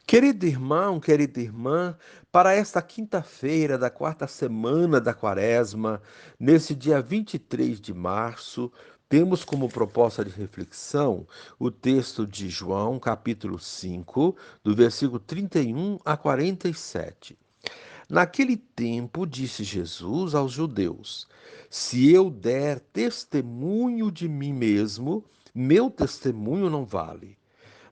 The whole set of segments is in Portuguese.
Querido irmão, querida irmã, para esta quinta-feira da quarta semana da Quaresma, nesse dia 23 de março, temos como proposta de reflexão o texto de João, capítulo 5, do versículo 31 a 47. Naquele tempo, disse Jesus aos judeus: Se eu der testemunho de mim mesmo, meu testemunho não vale.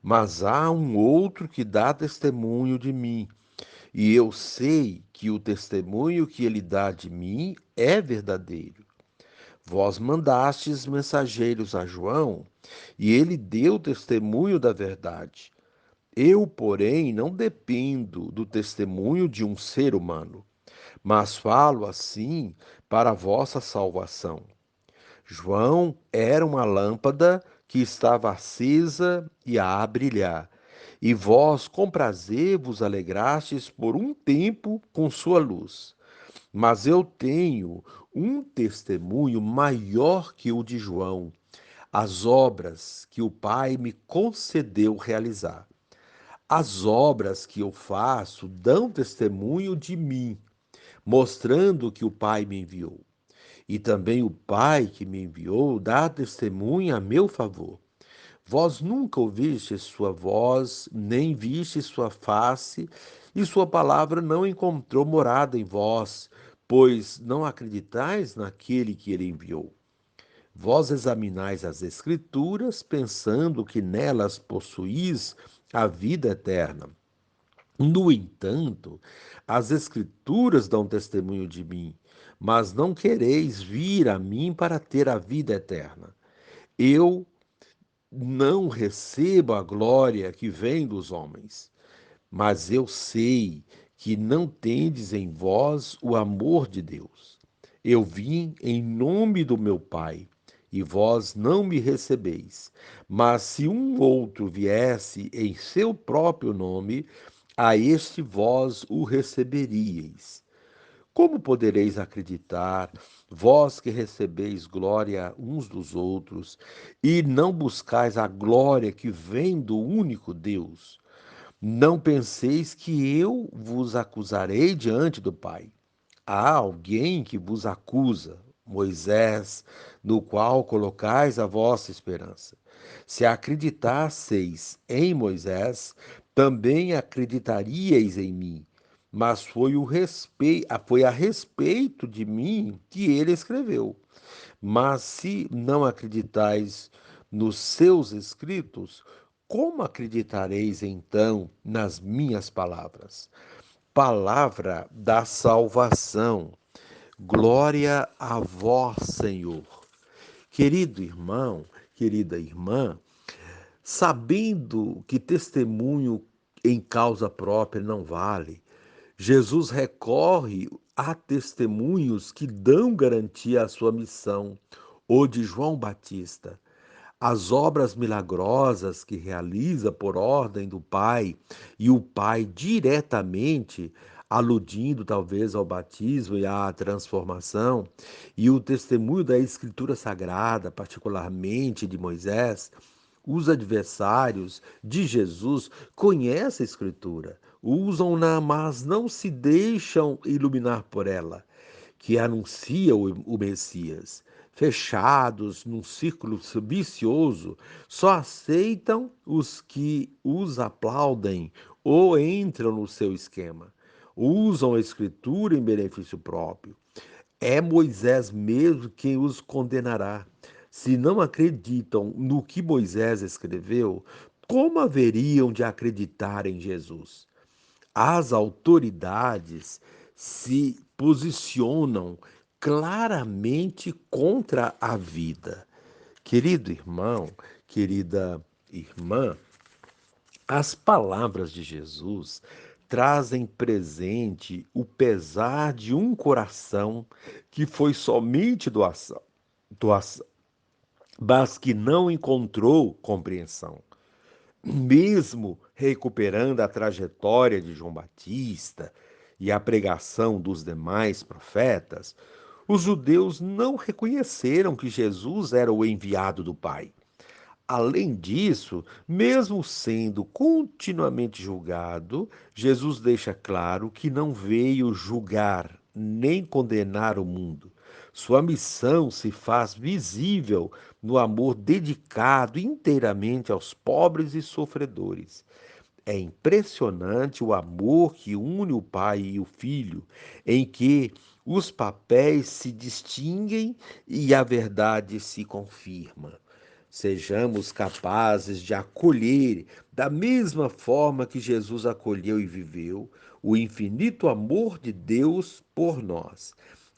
Mas há um outro que dá testemunho de mim, e eu sei que o testemunho que ele dá de mim é verdadeiro. Vós mandastes mensageiros a João, e ele deu testemunho da verdade. Eu, porém, não dependo do testemunho de um ser humano, mas falo assim para a vossa salvação. João era uma lâmpada que estava acesa e a brilhar. E vós, com prazer, vos alegrastes por um tempo com sua luz. Mas eu tenho um testemunho maior que o de João, as obras que o Pai me concedeu realizar. As obras que eu faço dão testemunho de mim, mostrando que o Pai me enviou. E também o Pai que me enviou dá testemunha a meu favor. Vós nunca ouvistes sua voz, nem vistes sua face, e sua palavra não encontrou morada em vós, pois não acreditais naquele que ele enviou. Vós examinais as Escrituras, pensando que nelas possuís a vida eterna. No entanto, as Escrituras dão testemunho de mim, mas não quereis vir a mim para ter a vida eterna. Eu não recebo a glória que vem dos homens, mas eu sei que não tendes em vós o amor de Deus. Eu vim em nome do meu Pai, e vós não me recebeis. Mas se um outro viesse em seu próprio nome, a este vós o receberíeis. Como podereis acreditar, vós que recebeis glória uns dos outros, e não buscais a glória que vem do único Deus? Não penseis que eu vos acusarei diante do Pai. Há alguém que vos acusa, Moisés, no qual colocais a vossa esperança. Se acreditasseis em Moisés, também acreditaríeis em mim. Mas foi a respeito de mim que ele escreveu. Mas se não acreditais nos seus escritos, como acreditareis então nas minhas palavras? Palavra da salvação. Glória a vós, Senhor. Querido irmão, querida irmã, sabendo que testemunho em causa própria não vale, Jesus recorre a testemunhos que dão garantia à sua missão, ou de João Batista. As obras milagrosas que realiza por ordem do Pai, e o Pai diretamente aludindo talvez ao batismo e à transformação, e o testemunho da Escritura Sagrada, particularmente de Moisés, os adversários de Jesus conhecem a Escritura, usam-na, mas não se deixam iluminar por ela, que anuncia o Messias. Fechados num círculo vicioso, só aceitam os que os aplaudem ou entram no seu esquema. Usam a Escritura em benefício próprio. É Moisés mesmo quem os condenará. Se não acreditam no que Moisés escreveu, como haveriam de acreditar em Jesus? As autoridades se posicionam claramente contra a vida. Querido irmão, querida irmã, as palavras de Jesus trazem presente o pesar de um coração que foi somente doação, mas que não encontrou compreensão. Mesmo recuperando a trajetória de João Batista e a pregação dos demais profetas, os judeus não reconheceram que Jesus era o enviado do Pai. Além disso, mesmo sendo continuamente julgado, Jesus deixa claro que não veio julgar nem condenar o mundo. Sua missão se faz visível no amor dedicado inteiramente aos pobres e sofredores. É impressionante o amor que une o pai e o filho, em que os papéis se distinguem e a verdade se confirma. Sejamos capazes de acolher, da mesma forma que Jesus acolheu e viveu, o infinito amor de Deus por nós.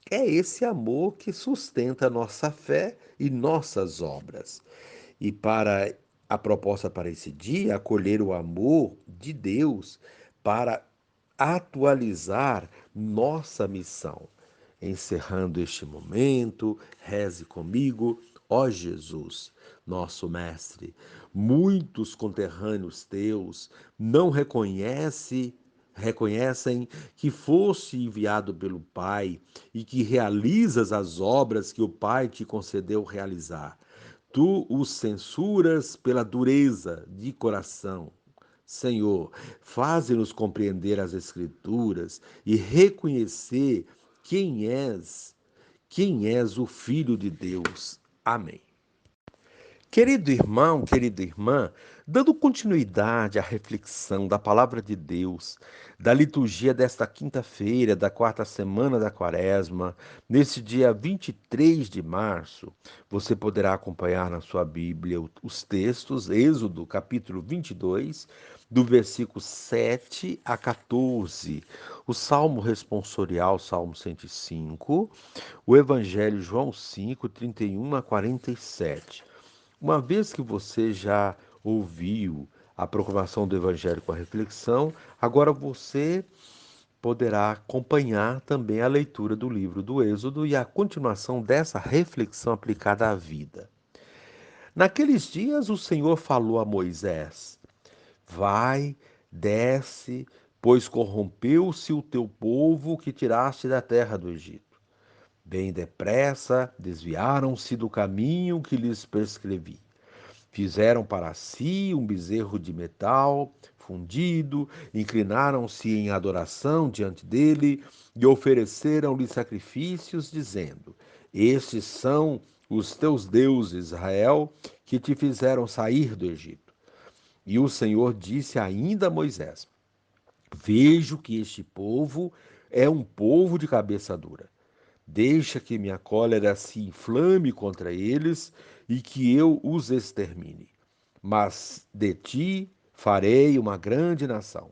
É esse amor que sustenta nossa fé e nossas obras. E para a proposta para esse dia, acolher o amor de Deus para atualizar nossa missão. Encerrando este momento, reze comigo, ó Jesus, nosso Mestre. Muitos conterrâneos teus não reconhecem que foste enviado pelo Pai e que realizas as obras que o Pai te concedeu realizar. Tu os censuras pela dureza de coração. Senhor, faze-nos compreender as Escrituras e reconhecer quem quem és o Filho de Deus. Amém. Querido irmão, querida irmã, dando continuidade à reflexão da palavra de Deus, da liturgia desta quinta-feira, da quarta semana da Quaresma, nesse dia 23 de março, você poderá acompanhar na sua Bíblia os textos, Êxodo, capítulo 22, do versículo 7 a 14, o Salmo responsorial, Salmo 105, o Evangelho João 5, 31 a 47. Uma vez que você já ouviu a proclamação do Evangelho com a reflexão, agora você poderá acompanhar também a leitura do livro do Êxodo e a continuação dessa reflexão aplicada à vida. Naqueles dias, o Senhor falou a Moisés: Vai, desce, pois corrompeu-se o teu povo que tiraste da terra do Egito. Bem depressa desviaram-se do caminho que lhes prescrevi. Fizeram para si um bezerro de metal fundido, inclinaram-se em adoração diante dele e ofereceram-lhe sacrifícios, dizendo: Estes são os teus deuses, Israel, que te fizeram sair do Egito. E o Senhor disse ainda a Moisés: Vejo que este povo é um povo de cabeça dura. Deixa que minha cólera se inflame contra eles e que eu os extermine. Mas de ti farei uma grande nação.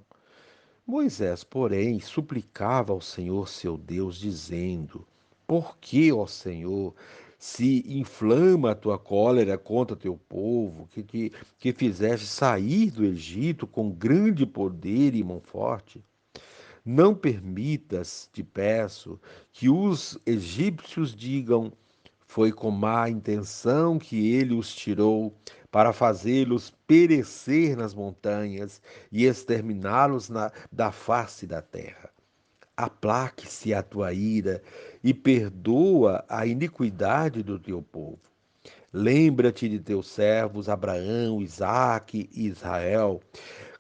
Moisés, porém, suplicava ao Senhor seu Deus, dizendo: Por que, ó Senhor, se inflama a tua cólera contra teu povo, que fizeste sair do Egito com grande poder e mão forte? Não permitas, te peço, que os egípcios digam: Foi com má intenção que ele os tirou, para fazê-los perecer nas montanhas e exterminá-los da face da terra. Aplaque-se a tua ira e perdoa a iniquidade do teu povo. Lembra-te de teus servos Abraão, Isaque e Israel,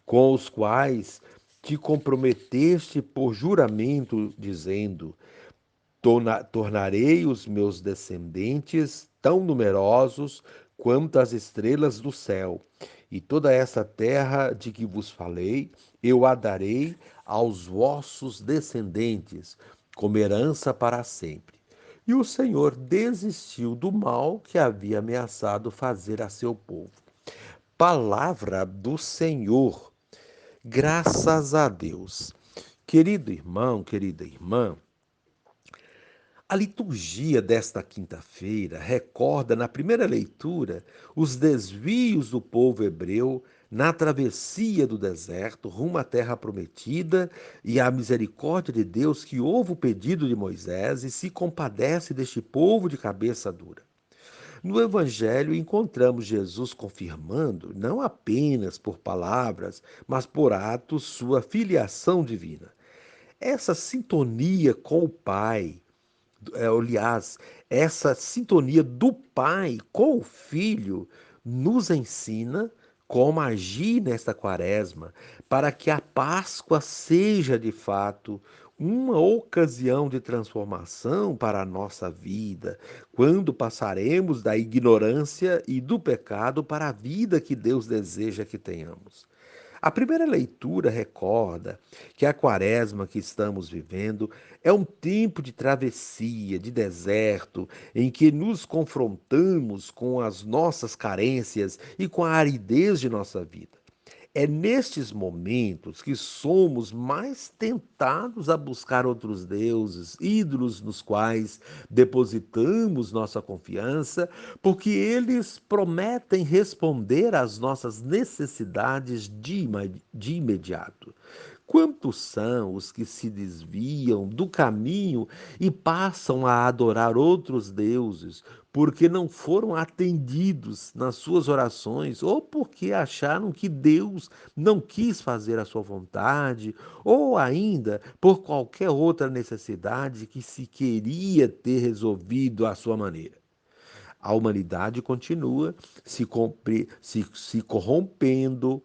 com os quais te comprometeste por juramento, dizendo: Tornarei os meus descendentes tão numerosos quanto as estrelas do céu, e toda essa terra de que vos falei, eu a darei aos vossos descendentes, como herança para sempre. E o Senhor desistiu do mal que havia ameaçado fazer a seu povo. Palavra do Senhor. Graças a Deus. Querido irmão, querida irmã, a liturgia desta quinta-feira recorda, na primeira leitura, os desvios do povo hebreu na travessia do deserto rumo à terra prometida e a misericórdia de Deus que ouve o pedido de Moisés e se compadece deste povo de cabeça dura. No Evangelho, encontramos Jesus confirmando, não apenas por palavras, mas por atos, sua filiação divina. Essa sintonia com o Pai, aliás, essa sintonia do Pai com o Filho, nos ensina como agir nesta quaresma para que a Páscoa seja de fato uma ocasião de transformação para a nossa vida, quando passaremos da ignorância e do pecado para a vida que Deus deseja que tenhamos. A primeira leitura recorda que a quaresma que estamos vivendo é um tempo de travessia, de deserto, em que nos confrontamos com as nossas carências e com a aridez de nossa vida. É nestes momentos que somos mais tentados a buscar outros deuses, ídolos nos quais depositamos nossa confiança, porque eles prometem responder às nossas necessidades de imediato. Quantos são os que se desviam do caminho e passam a adorar outros deuses, porque não foram atendidos nas suas orações, ou porque acharam que Deus não quis fazer a sua vontade, ou ainda por qualquer outra necessidade que se queria ter resolvido à sua maneira? A humanidade continua se corrompendo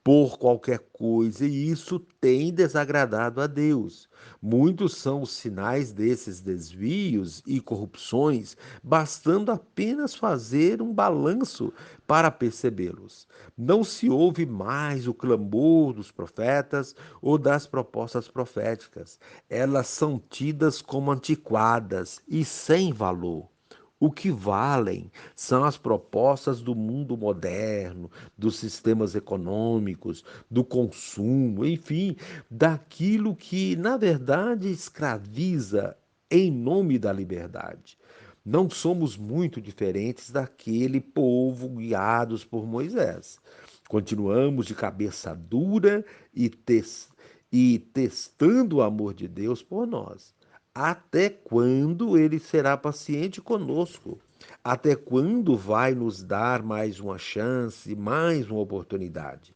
por qualquer coisa, e isso tem desagradado a Deus. Muitos são os sinais desses desvios e corrupções, bastando apenas fazer um balanço para percebê-los. Não se ouve mais o clamor dos profetas ou das propostas proféticas. Elas são tidas como antiquadas e sem valor. O que valem são as propostas do mundo moderno, dos sistemas econômicos, do consumo, enfim, daquilo que, na verdade, escraviza em nome da liberdade. Não somos muito diferentes daquele povo guiados por Moisés. Continuamos de cabeça dura e testando o amor de Deus por nós. Até quando ele será paciente conosco? Até quando vai nos dar mais uma chance, mais uma oportunidade?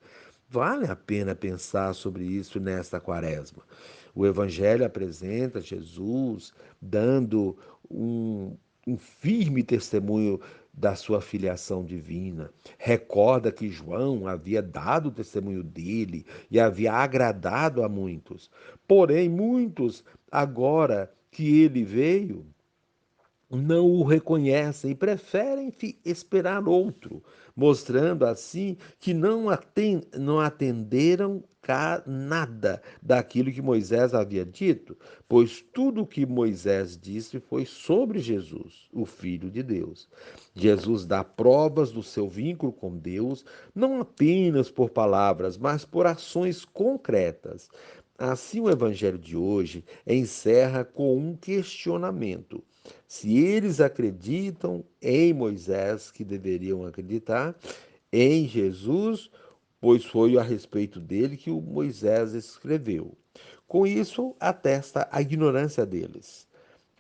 Vale a pena pensar sobre isso nesta quaresma. O Evangelho apresenta Jesus dando um firme testemunho da sua filiação divina. Recorda que João havia dado o testemunho dele e havia agradado a muitos. Porém, muitos, agora que ele veio, não o reconhecem e preferem esperar outro, mostrando assim que não atenderam nada daquilo que Moisés havia dito, pois tudo o que Moisés disse foi sobre Jesus, o Filho de Deus. Jesus dá provas do seu vínculo com Deus, não apenas por palavras, mas por ações concretas. Assim, o evangelho de hoje encerra com um questionamento. Se eles acreditam em Moisés, que deveriam acreditar em Jesus, pois foi a respeito dele que o Moisés escreveu. Com isso, atesta a ignorância deles.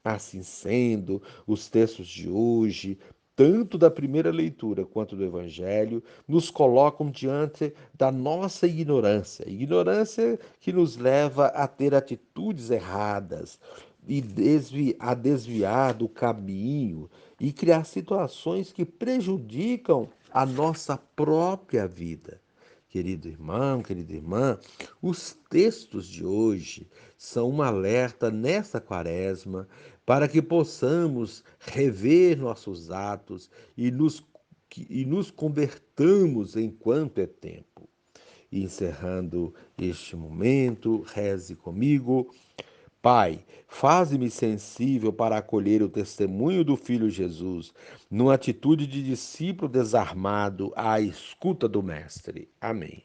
Assim sendo, os textos de hoje, tanto da primeira leitura quanto do Evangelho, nos colocam diante da nossa ignorância, ignorância que nos leva a ter atitudes erradas e a desviar do caminho e criar situações que prejudicam a nossa própria vida. Querido irmão, querida irmã, os textos de hoje são um alerta nesta quaresma para que possamos rever nossos atos e nos convertamos enquanto é tempo. E encerrando este momento, reze comigo. Pai, faze-me sensível para acolher o testemunho do Filho Jesus, numa atitude de discípulo desarmado à escuta do Mestre. Amém.